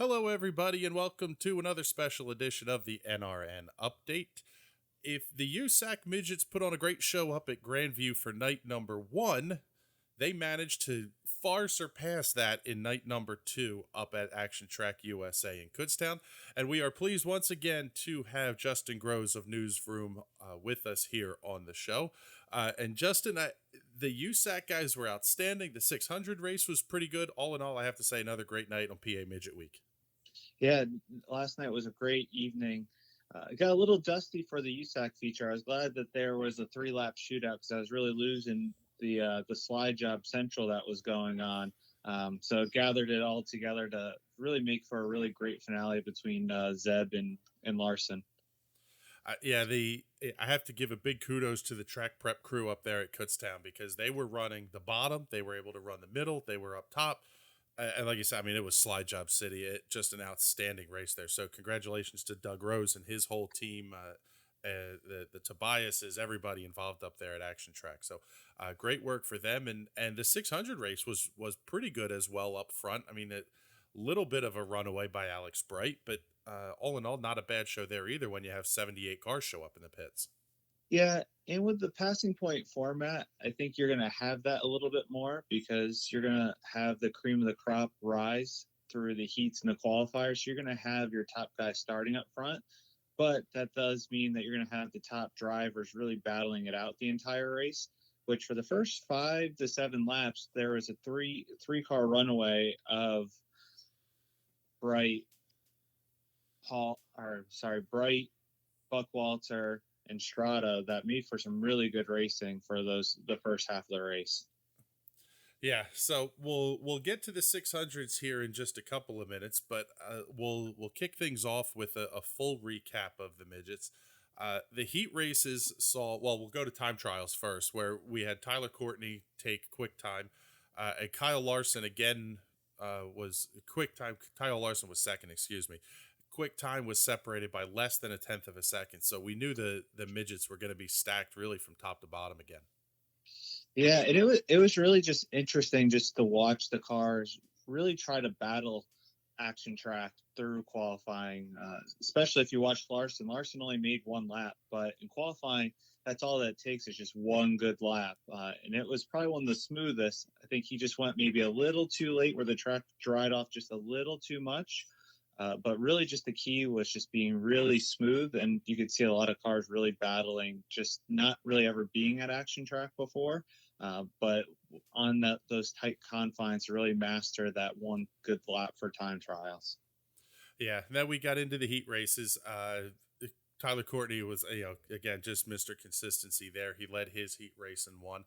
Hello, everybody, and welcome to another special edition of the NRN Update. If the USAC Midgets put on a great show up at Grandview for night number one, they managed to far surpass that in night number two up at Action Track USA in Kutztown. And we are pleased once again to have Justin Groves of Newsroom with us here on the show. And Justin, the USAC guys were outstanding. The 600 race was pretty good. All in all, I have to say, another great night on PA Midget Week. Yeah, last night was a great evening. It got a little dusty for the USAC feature. I was glad that there was a 3-lap shootout because I was really losing the slide job central that was going on. So it gathered it all together to really make for a really great finale between Zeb and Larson. I have to give a big kudos to the track prep crew up there at Kutztown because they were running the bottom, they were able to run the middle, they were up top. And like you said, I mean, it was Slide Job City. Just an outstanding race there. So congratulations to Doug Rose and his whole team, the Tobiases, everybody involved up there at Action Track. So great work for them. And the 600 race was pretty good as well up front. I mean, a little bit of a runaway by Alex Bright, but all in all, not a bad show there either when you have 78 cars show up in the pits. Yeah, and with the passing point format, I think you're going to have that a little bit more because you're going to have the cream of the crop rise through the heats and the qualifiers. So you're going to have your top guys starting up front, but that does mean that you're going to have the top drivers really battling it out the entire race. Which for the first 5 to 7 laps, there was a three car runaway of Bright, Bright, Buckwalter, and Strada that made for some really good racing for the first half of the race. Yeah, so we'll get to the 600s here in just a couple of minutes, but we'll kick things off with a full recap of the midgets. The heat races we'll go to time trials first, where we had Tyler Courtney take quick time, and Kyle Larson again was quick time. Kyle Larson was second, excuse me. Quick time was separated by less than a tenth of a second, so we knew the midgets were going to be stacked really from top to bottom again. Yeah, and it was really just interesting just to watch the cars really try to battle Action Track through qualifying, especially if you watch Larson. Larson only made 1 lap, but in qualifying, that's all that it takes is just 1 good lap. And it was probably one of the smoothest. I think he just went maybe a little too late where the track dried off just a little too much. But really just the key was just being really smooth, and you could see a lot of cars really battling, just not really ever being at Action Track before, but on those tight confines to really master that 1 good lap for time trials. Yeah, then we got into the heat races. Tyler Courtney was, again, just Mr. Consistency there. He led his heat race and won.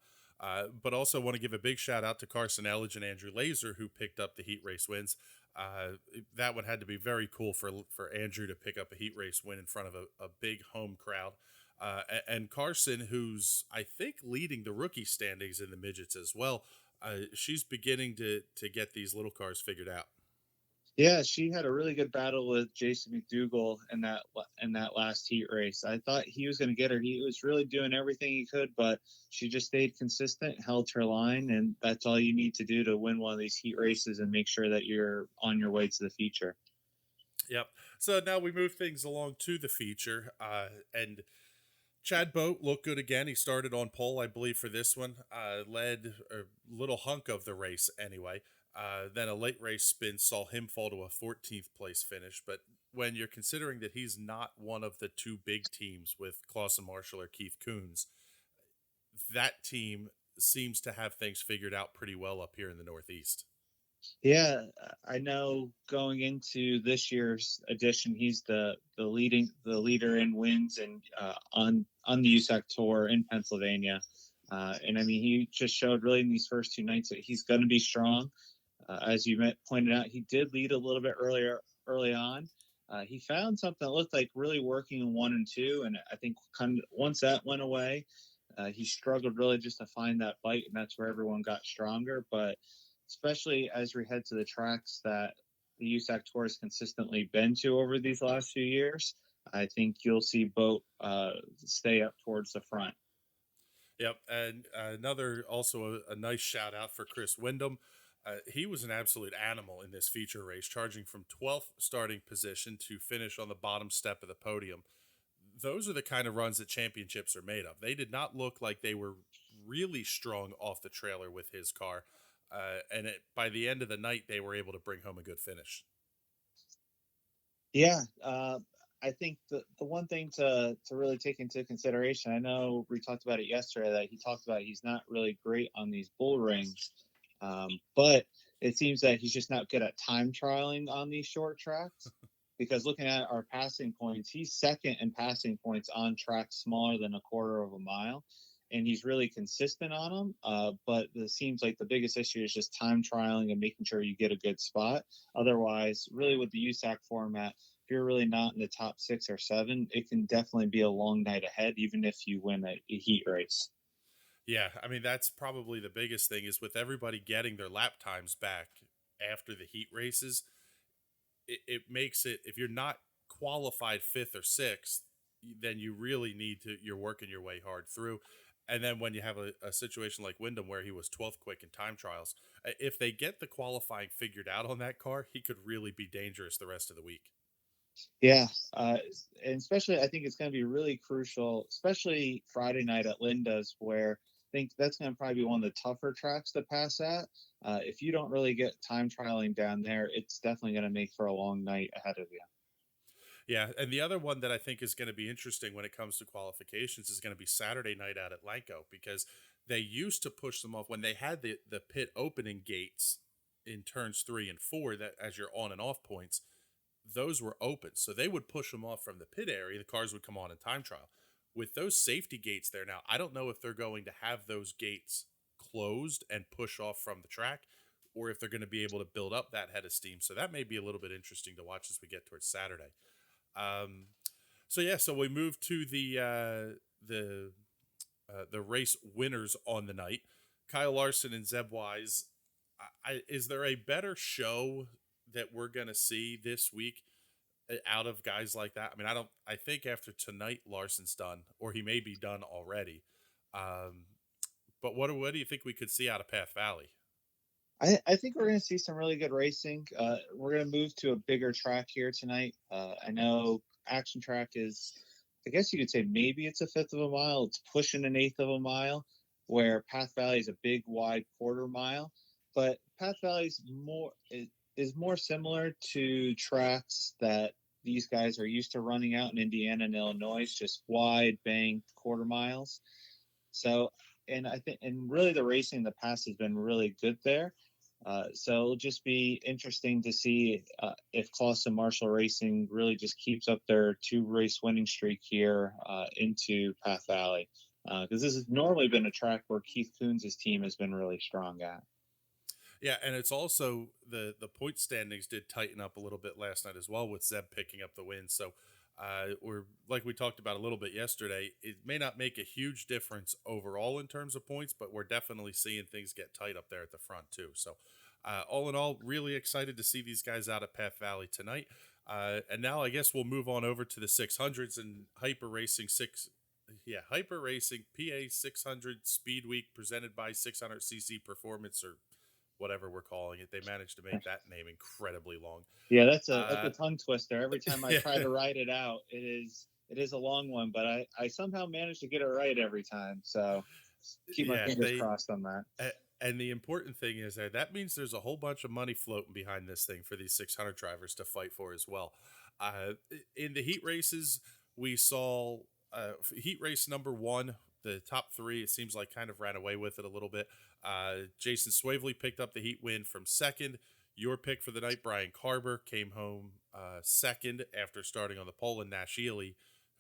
But also want to give a big shout out to Carson Elledge and Andrew Laser, who picked up the heat race wins. That one had to be very cool for Andrew to pick up a heat race win in front of a big home crowd. And Carson, who's I think leading the rookie standings in the midgets as well, she's beginning to get these little cars figured out. Yeah, she had a really good battle with Jason McDougall in that last heat race. I thought he was going to get her. He was really doing everything he could, but she just stayed consistent, held her line, and that's all you need to do to win one of these heat races and make sure that you're on your way to the feature. Yep. So now we move things along to the feature, and Chad Boat looked good again. He started on pole, I believe, for this one. Led a little hunk of the race anyway. Then a late race spin saw him fall to a 14th place finish. But when you're considering that he's not one of the 2 big teams with Clausen Marshall or Keith Coons, that team seems to have things figured out pretty well up here in the Northeast. Yeah, I know going into this year's edition, he's the leader in wins and on the USAC tour in Pennsylvania. And I mean, he just showed really in these first 2 nights that he's going to be strong. As you pointed out, he did lead a little bit early on. He found something that looked like really working in 1 and 2, and I think kind of once that went away, he struggled really just to find that bite, and that's where everyone got stronger. But especially as we head to the tracks that the USAC Tour has consistently been to over these last few years, I think you'll see Boat stay up towards the front. Yep, and another also a nice shout out for Chris Wyndham. He was an absolute animal in this feature race, charging from 12th starting position to finish on the bottom step of the podium. Those are the kind of runs that championships are made of. They did not look like they were really strong off the trailer with his car. By the end of the night, they were able to bring home a good finish. Yeah, I think the one thing to really take into consideration, I know we talked about it yesterday, that he talked about he's not really great on these bull rings, but it seems that he's just not good at time trialing on these short tracks. Because looking at our passing points, he's second in passing points on tracks smaller than a quarter of a mile, and he's really consistent on them. But it seems like the biggest issue is just time trialing and making sure you get a good spot. Otherwise, really with the USAC format, if you're really not in the top 6 or 7, it can definitely be a long night ahead, even if you win a heat race. Yeah, I mean that's probably the biggest thing is with everybody getting their lap times back after the heat races, it makes it if you're not qualified fifth or sixth, then you really need to you're working your way hard through. And then when you have a situation like Wyndham where he was 12th quick in time trials, if they get the qualifying figured out on that car, he could really be dangerous the rest of the week. Yeah, and especially I think it's going to be really crucial, especially Friday night at Linda's, where I think that's going to probably be one of the tougher tracks to pass at. If you don't really get time trialing down there, it's definitely going to make for a long night ahead of you. Yeah, and the other one that I think is going to be interesting when it comes to qualifications is going to be Saturday night out at Lanco because they used to push them off when they had the pit opening gates in turns 3 and 4 that as your on and off points, those were open. So they would push them off from the pit area, the cars would come on in time trial. With those safety gates there now, I don't know if they're going to have those gates closed and push off from the track or if they're going to be able to build up that head of steam. So that may be a little bit interesting to watch as we get towards Saturday. Um, so yeah, so we move to the race winners on the night. Kyle Larson and Zeb Wise. Is there a better show that we're gonna see this week out of guys like that? I mean, I don't. I think after tonight, Larson's done, or he may be done already. Um, but what do you think we could see out of Path Valley? I think we're going to see some really good racing. We're going to move to a bigger track here tonight. I know Action Track is, I guess you could say maybe it's a fifth of a mile. It's pushing an eighth of a mile, where Path Valley is a big, wide quarter mile. But Path Valley is more similar to tracks that these guys are used to running out in Indiana and Illinois, just wide, banked quarter miles. So, and I think, and really the racing in the past has been really good there. So it'll just be interesting to see if Clausen Marshall Racing really just keeps up their 2 race winning streak here into Path Valley. Because this has normally been a track where Keith Coons' team has been really strong at. Yeah, and it's also the point standings did tighten up a little bit last night as well with Zeb picking up the win. So we're like we talked about a little bit yesterday. It may not make a huge difference overall in terms of points, but we're definitely seeing things get tight up there at the front too. So all in all, really excited to see these guys out at Path Valley tonight. And now I guess we'll move on over to the 600s and Hyper Racing Hyper Racing PA 600 Speed Week presented by 600cc Performance or whatever we're calling it. They managed to make that name incredibly long. Yeah, that's a tongue twister. Every time I Yeah, try to write it out, it is a long one, but I somehow manage to get it right every time. So keep my yeah, fingers crossed on that. and the important thing is that means there's a whole bunch of money floating behind this thing for these 600 drivers to fight for as well. In the heat races, we saw heat race number 1, the top 3. It seems like kind of ran away with it a little bit. Jason Swavely picked up the heat win from second. Your pick for the night, Brian Carber, came home second after starting on the pole, and Nash Ely,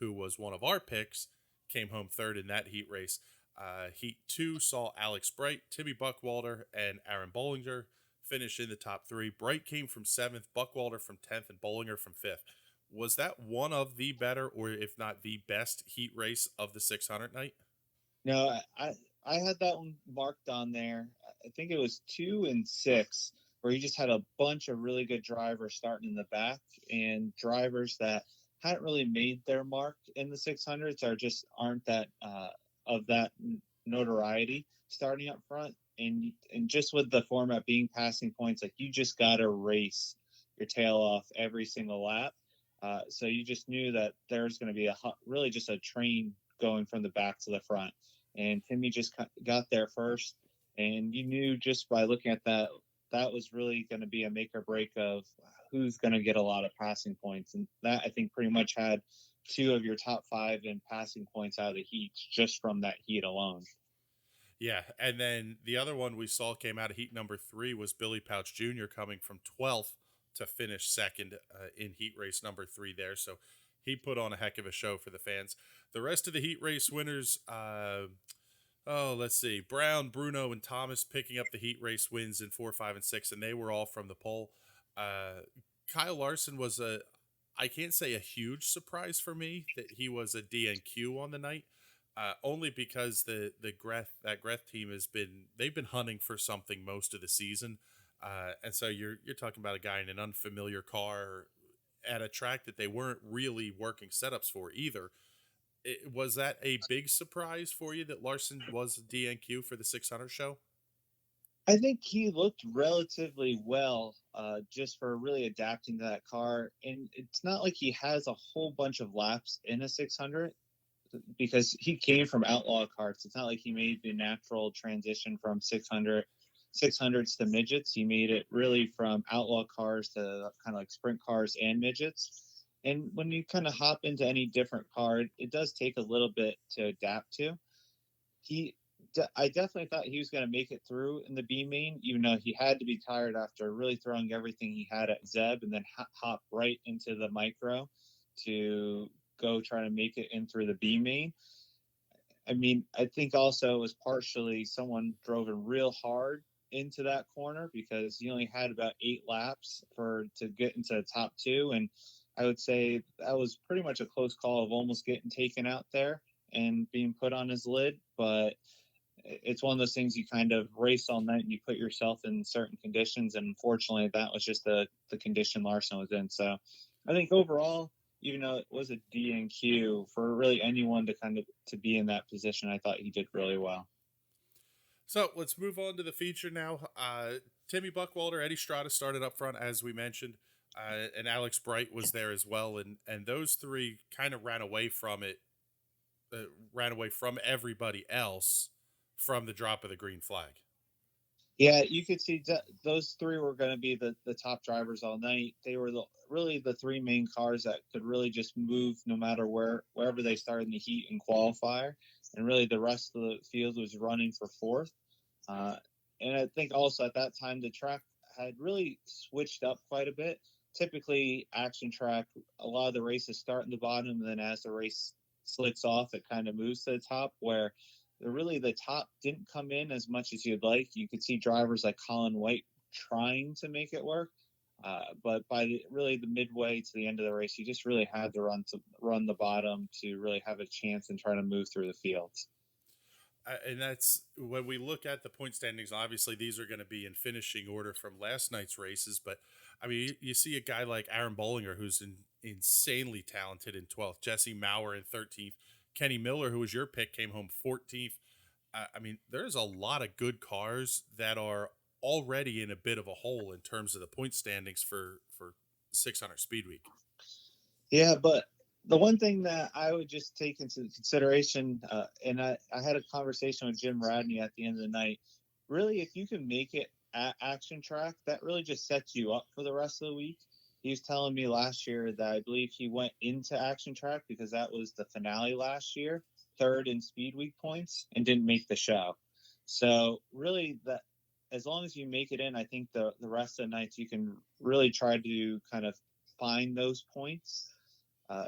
who was one of our picks, came home third in that heat race. Heat 2 saw Alex Bright, Timmy Buckwalter, and Aaron Bollinger finish in the top 3. Bright came from 7th, Buckwalter from 10th, and Bollinger from 5th. Was that one of the better, or if not the best, heat race of the 600 night? No, I had that one marked on there. I think it was 2 and 6, where you just had a bunch of really good drivers starting in the back, and drivers that hadn't really made their mark in the 600s or just aren't that of that notoriety starting up front. And just with the format being passing points, like you just got to race your tail off every single lap. So you just knew that there's going to be really just a train going from the back to the front. And Timmy just got there first, and you knew just by looking at that that was really going to be a make or break of who's going to get a lot of passing points. And that, I think, pretty much had two of your top five in passing points out of the heats just from that heat alone. Yeah, and then the other one we saw came out of heat number 3 was Billy Pouch Jr. coming from 12th to finish second in heat race number 3 there. So he put on a heck of a show for the fans. The rest of the heat race winners, let's see, Brown, Bruno, and Thomas picking up the heat race wins in 4, 5, and 6, and they were all from the pole. Kyle Larson was I can't say a huge surprise for me that he was a DNQ on the night. Only because that Greth team they've been hunting for something most of the season, and so you're talking about a guy in an unfamiliar car at a track that they weren't really working setups for either. Was that a big surprise for you that Larson was DNQ for the 600 show? I think he looked relatively well, just for really adapting to that car. And it's not like he has a whole bunch of laps in a 600 because he came from outlaw carts. It's not like he made the natural transition from 600s to midgets. He made it really from outlaw cars to kind of like sprint cars and midgets. And when you kind of hop into any different car, it does take a little bit to adapt to. He I definitely thought he was going to make it through in the B main, even though he had to be tired after really throwing everything he had at Zeb and then hop right into the micro to go try to make it in through the B main. I mean, I think also it was partially someone drove it real hard into that corner because he only had about 8 laps to get into the top two. And I would say that was pretty much a close call of almost getting taken out there and being put on his lid. But it's one of those things you kind of race all night and you put yourself in certain conditions. And unfortunately, that was just the condition Larson was in. So I think overall, even though it was a DNQ, for really anyone to kind of to be in that position, I thought he did really well. So let's move on to the feature now. Timmy Buckwalter, Eddie Strada started up front, as we mentioned, and Alex Bright was there as well. And those three kind of ran away from it, ran away from everybody else from the drop of the green flag. Yeah, you could see those three were going to be the top drivers all night. They were really the three main cars that could really just move no matter wherever they started in the heat and qualifier. And really the rest of the field was running for fourth. Uh, and I think also at that time, the track had really switched up quite a bit. Typically, action track, a lot of the races start in the bottom, and then as the race slicks off, it kind of moves to the top, where the top didn't come in as much as you'd like. You could see drivers like Colin White trying to make it work. But by the midway to the end of the race, you just really had to run the bottom to really have a chance and try to move through the fields. And that's when we look at the point standings. Obviously, these are going to be in finishing order from last night's races. But I mean, you see a guy like Aaron Bollinger, who's insanely talented in 12th, Jesse Maurer in 13th, Kenny Miller, who was your pick, came home 14th. I mean, there's a lot of good cars that are already in a bit of a hole in terms of the point standings for 600 Speedweek. Yeah, but the one thing that I would just take into consideration, and I had a conversation with Jim Radney at the end of the night. Really, if you can make it at Action Track, that really just sets you up for the rest of the week. He was telling me last year that I believe he went into Action Track because that was the finale last year, third in Speed Week points, and didn't make the show. So really, that as long as you make it in, I think the rest of the nights you can really try to kind of find those points.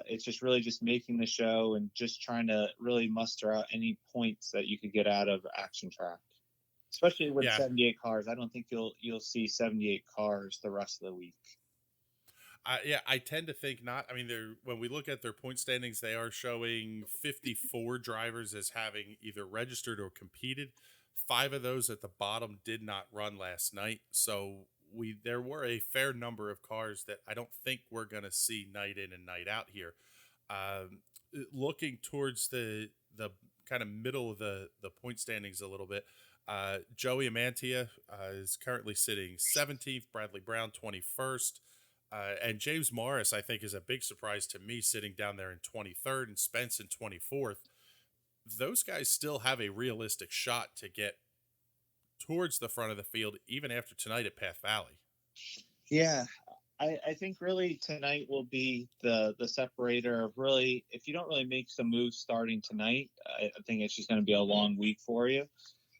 It's just really just making the show and just trying to really muster out any points that you could get out of Action Track, especially with Yeah, 78 cars. I don't think you'll see 78 cars the rest of the week. I tend to think not. I mean, when we look at their point standings, they are showing 54 drivers as having either registered or competed. 5 of those at the bottom did not run last night, so there were a fair number of cars that I don't think we're going to see night in and night out here. Um, Looking towards the kind of middle of the point standings a little bit, Joey Amantia is currently sitting 17th, Bradley Brown 21st. And James Morris, I think, is a big surprise to me, sitting down there in 23rd and Spence in 24th. Those guys still have a realistic shot to get towards the front of the field, even after tonight at Path Valley. Yeah, I think really tonight will be the separator of really, if you don't really make some moves starting tonight, I think it's just going to be a long week for you.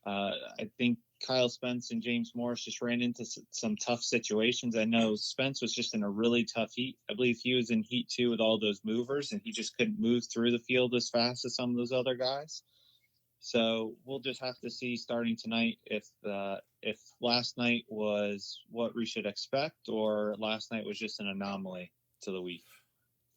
I think Kyle Spence and James Morris just ran into some tough situations. I know Spence was just in a really tough heat. I believe he was in heat 2 with all those movers, and he just couldn't move through the field as fast as some of those other guys. So we'll just have to see starting tonight if last night was what we should expect, or last night was just an anomaly to the week.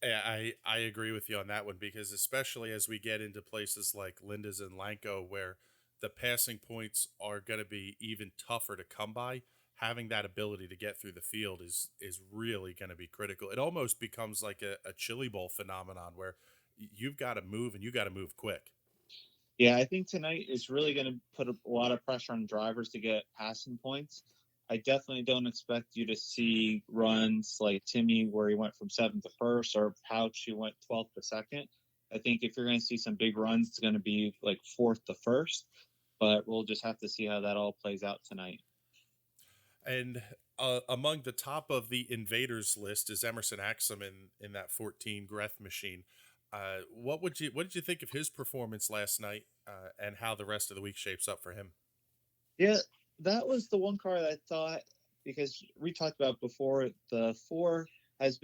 Yeah, I agree with you on that one, because especially as we get into places like Linda's and Lanco, where the passing points are going to be even tougher to come by, having that ability to get through the field is really going to be critical. It almost becomes like a Chili Bowl phenomenon where you've got to move, and you got to move quick. Yeah, I think tonight is really going to put a lot of pressure on drivers to get passing points. I definitely don't expect you to see runs like Timmy, where he went from 7th to 1st, or Pouch, who went 12th to 2nd. I think if you're going to see some big runs, it's going to be like 4th to 1st, but we'll just have to see how that all plays out tonight. And among the top of the invaders list is Emerson Axum in that 14 Greth machine. What did you think of his performance last night, and how the rest of the week shapes up for him? Yeah, that was the one car that I thought, because we talked about before, the 4 has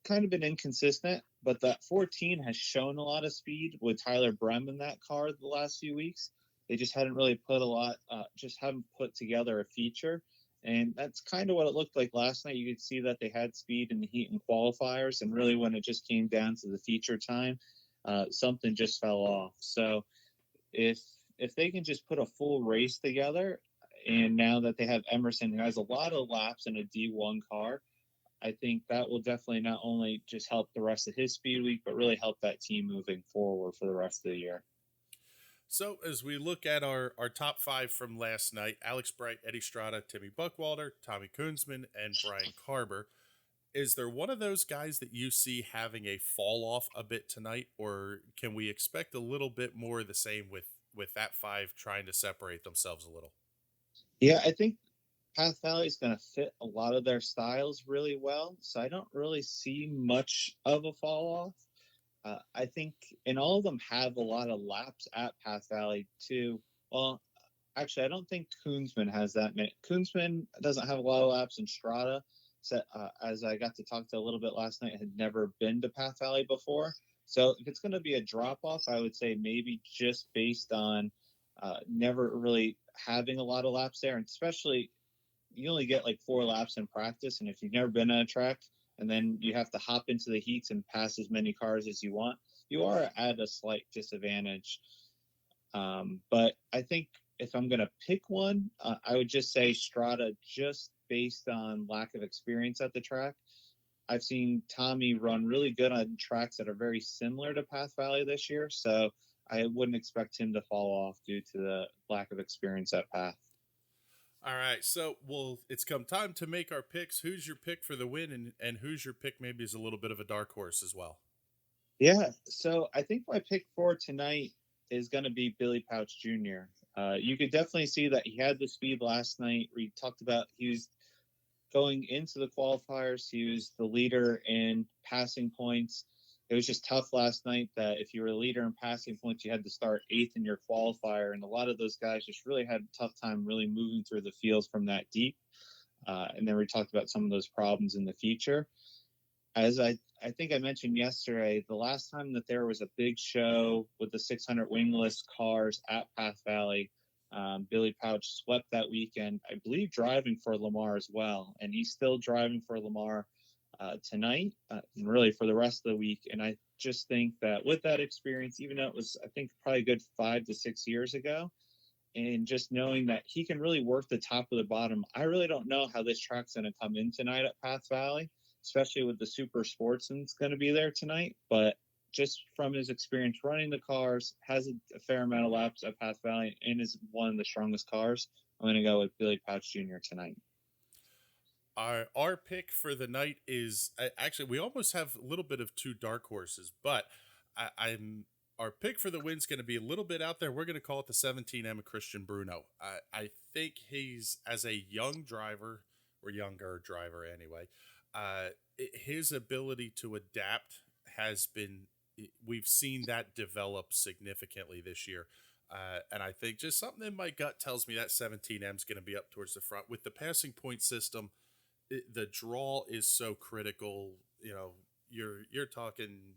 kind of been inconsistent, but that 14 has shown a lot of speed with Tyler Brem in that car the last few weeks. They just hadn't really just haven't put together a feature. And that's kind of what it looked like last night. You could see that they had speed in the heat and qualifiers, and really when it just came down to the feature time, something just fell off. So if if they can just put a full race together, and now that they have Emerson, who has a lot of laps in a D1 car, I think that will definitely not only just help the rest of his speed week, but really help that team moving forward for the rest of the year. So as we look at our top five from last night, Alex Bright, Eddie Strada, Timmy Buckwalter, Tommy Kunzman, and Brian Carber, is there one of those guys that you see having a fall off a bit tonight, or can we expect a little bit more of the same with that five trying to separate themselves a little? Yeah, I think Path Valley is going to fit a lot of their styles really well. So I don't really see much of a fall off. I think, and all of them have a lot of laps at Path Valley too. Well, actually, I don't think Koonsman has that many. Koonsman doesn't have a lot of laps, and Strada, as I got to talk to a little bit last night, had never been to Path Valley before. So if it's going to be a drop off, I would say maybe just based on never really having a lot of laps there, and especially you only get like 4 laps in practice, and if you've never been on a track and then you have to hop into the heats and pass as many cars as you want, you are at a slight disadvantage. But I think if I'm going to pick one, I would just say Strada, just based on lack of experience at the track. I've seen Tommy run really good on tracks that are very similar to Path Valley this year, so I wouldn't expect him to fall off due to the lack of experience at Path. All right, so it's come time to make our picks. Who's your pick for the win, and who's your pick maybe is a little bit of a dark horse as well? Yeah, so I think my pick for tonight is going to be Billy Pouch Jr. You could definitely see that he had the speed last night. We talked about he was going into the qualifiers. He was the leader in passing points. It was just tough last night that if you were a leader in passing points, you had to start 8th in your qualifier. And a lot of those guys just really had a tough time really moving through the fields from that deep. And then we talked about some of those problems in the future. As I think I mentioned yesterday, the last time that there was a big show with the 600 wingless cars at Path Valley, Billy Pouch swept that weekend, I believe driving for Lamar as well. And he's still driving for Lamar tonight and really for the rest of the week. And I just think that with that experience, even though it was, I think, probably a good 5 to 6 years ago, and just knowing that he can really work the top of the bottom, I really don't know how this track's going to come in tonight at Path Valley, especially with the super sportsman's going to be there tonight. But just from his experience running the cars, has a fair amount of laps at Path Valley, and is one of the strongest cars. I'm going to go with Billy Pouch Jr. tonight. Our pick for the night is actually we almost have a little bit of two dark horses, but I'm our pick for the win's going to be a little bit out there. We're going to call it the 17 Emma Christian Bruno. I think he's as a young driver or younger driver anyway. His ability to adapt has been we've seen that develop significantly this year. And I think just something in my gut tells me that 17M is going to be up towards the front with the passing point system. The draw is so critical. You know, you're talking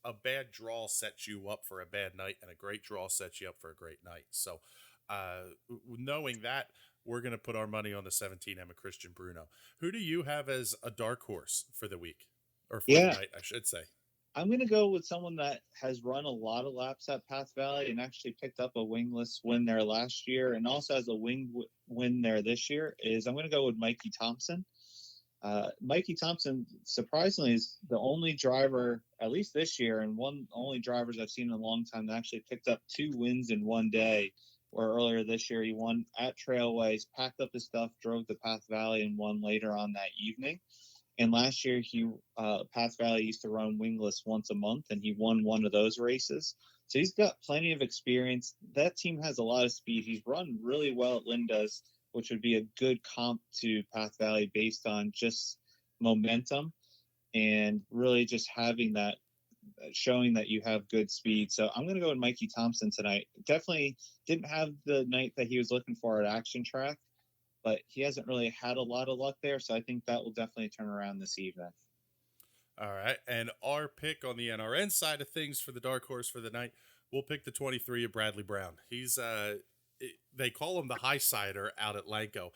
a bad draw sets you up for a bad night, and a great draw sets you up for a great night. So, knowing that, we're going to put our money on the 17 Emma Christian Bruno. Who do you have as a dark horse for the week or for the night, I should say? I'm going to go with someone that has run a lot of laps at Path Valley and actually picked up a wingless win there last year and also has a win there this year. I'm going to go with Mikey Thompson. Mikey Thompson, surprisingly, is the only driver, at least this year, and only drivers I've seen in a long time that actually picked up 2 wins in one day. Where earlier this year he won at Trailways, packed up his stuff, drove to Path Valley, and won later on that evening. And last year, Path Valley used to run wingless once a month, and he won one of those races. So he's got plenty of experience. That team has a lot of speed. He's run really well at Linda's, which would be a good comp to Path Valley based on just momentum and really just having that, showing that you have good speed. So I'm going to go with Mikey Thompson tonight. Definitely didn't have the night that he was looking for at Action Track, but he hasn't really had a lot of luck there. So I think that will definitely turn around this evening. All right. And our pick on the NRN side of things for the dark horse for the night, we'll pick the 23 of Bradley Brown. He's, they call him the high sider out at Lanco.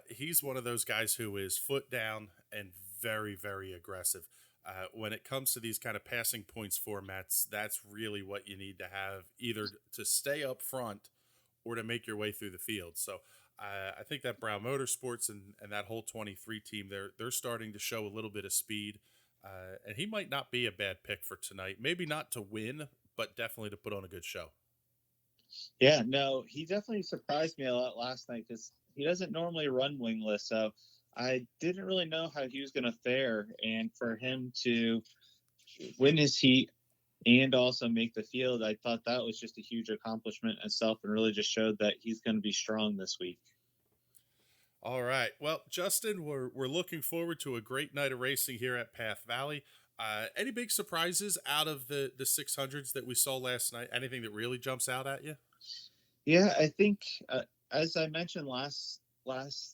He's one of those guys who is foot down and very, very aggressive. When it comes to these kind of passing points formats, that's really what you need to have either to stay up front or to make your way through the field. So I think that Brown Motorsports and that whole 23 team, they're starting to show a little bit of speed. And he might not be a bad pick for tonight. Maybe not to win, but definitely to put on a good show. Yeah, no, he definitely surprised me a lot last night because he doesn't normally run wingless. So I didn't really know how he was going to fare. And for him to win his heat and also make the field, I thought that was just a huge accomplishment itself and really just showed that he's going to be strong this week. All right. Well, Justin, we're looking forward to a great night of racing here at Path Valley. Any big surprises out of the 600s that we saw last night? Anything that really jumps out at you? Yeah, I think as I mentioned last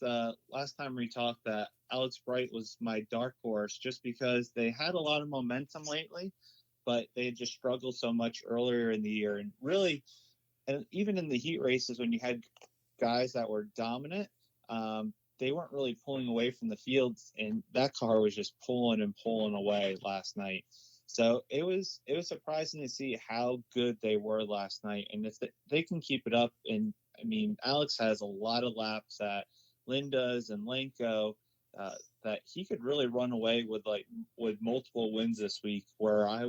time we talked, that Alex Bright was my dark horse just because they had a lot of momentum lately, but they had just struggled so much earlier in the year. And really, and even in the heat races, when you had guys that were dominant, they weren't really pulling away from the fields, and that car was just pulling and pulling away last night. So it was surprising to see how good they were last night, and if they can keep it up. And I mean, Alex has a lot of laps at Linda's and Lanco that he could really run away with multiple wins this week. Where I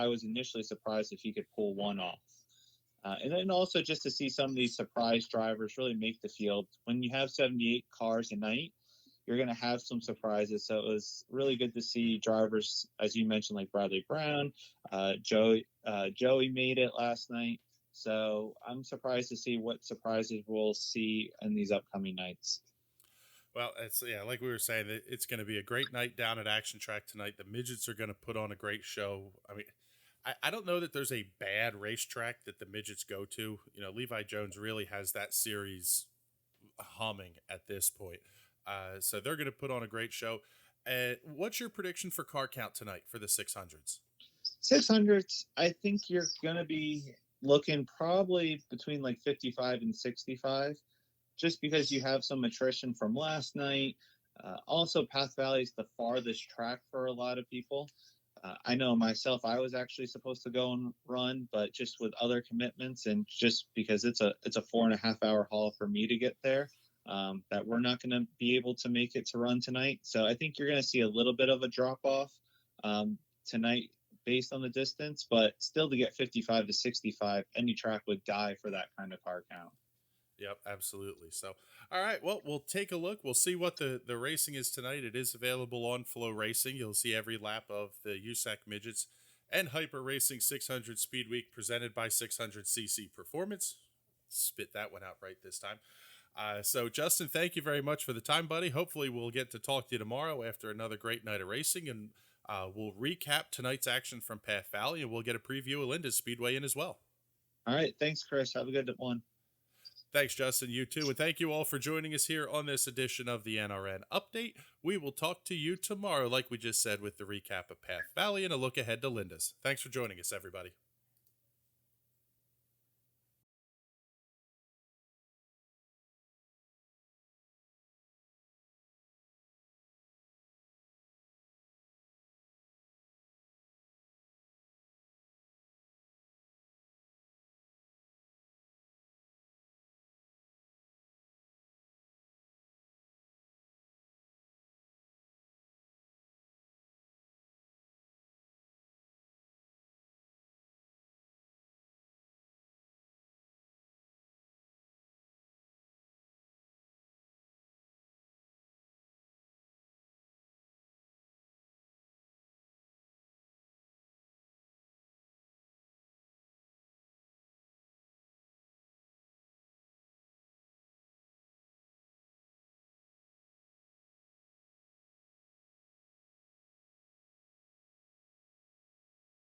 was initially surprised if he could pull one off. And then also just to see some of these surprise drivers really make the field. When you have 78 cars a night, you're going to have some surprises. So it was really good to see drivers, as you mentioned, like Bradley Brown, Joey made it last night. So I'm surprised to see what surprises we'll see in these upcoming nights. Well, like we were saying, it's going to be a great night down at Action Track tonight. The Midgets are going to put on a great show. I mean, I don't know that there's a bad racetrack that the Midgets go to. You know, Levi Jones really has that series humming at this point. So they're going to put on a great show. What's your prediction for car count tonight for the 600s? 600s, I think you're going to be looking probably between like 55 and 65, just because you have some attrition from last night. Also, Path Valley is the farthest track for a lot of people. I know myself, I was actually supposed to go and run, but just with other commitments and just because it's a 4.5 hour haul for me to get there, that we're not going to be able to make it to run tonight. So I think you're going to see a little bit of a drop off tonight based on the distance, but still to get 55 to 65, any track would die for that kind of car count. Yep, absolutely. So, all right, well, we'll take a look. We'll see what the racing is tonight. It is available on Flow Racing. You'll see every lap of the USAC Midgets and Hyper Racing 600 Speed Week presented by 600cc Performance. Spit that one out right this time. So, Justin, thank you very much for the time, buddy. Hopefully, we'll get to talk to you tomorrow after another great night of racing, and we'll recap tonight's action from Path Valley, and we'll get a preview of Linda's Speedway in as well. All right. Thanks, Chris. Have a good one. Thanks, Justin. You too. And thank you all for joining us here on this edition of the NRN Update. We will talk to you tomorrow, like we just said, with the recap of Path Valley and a look ahead to Linda's. Thanks for joining us, everybody.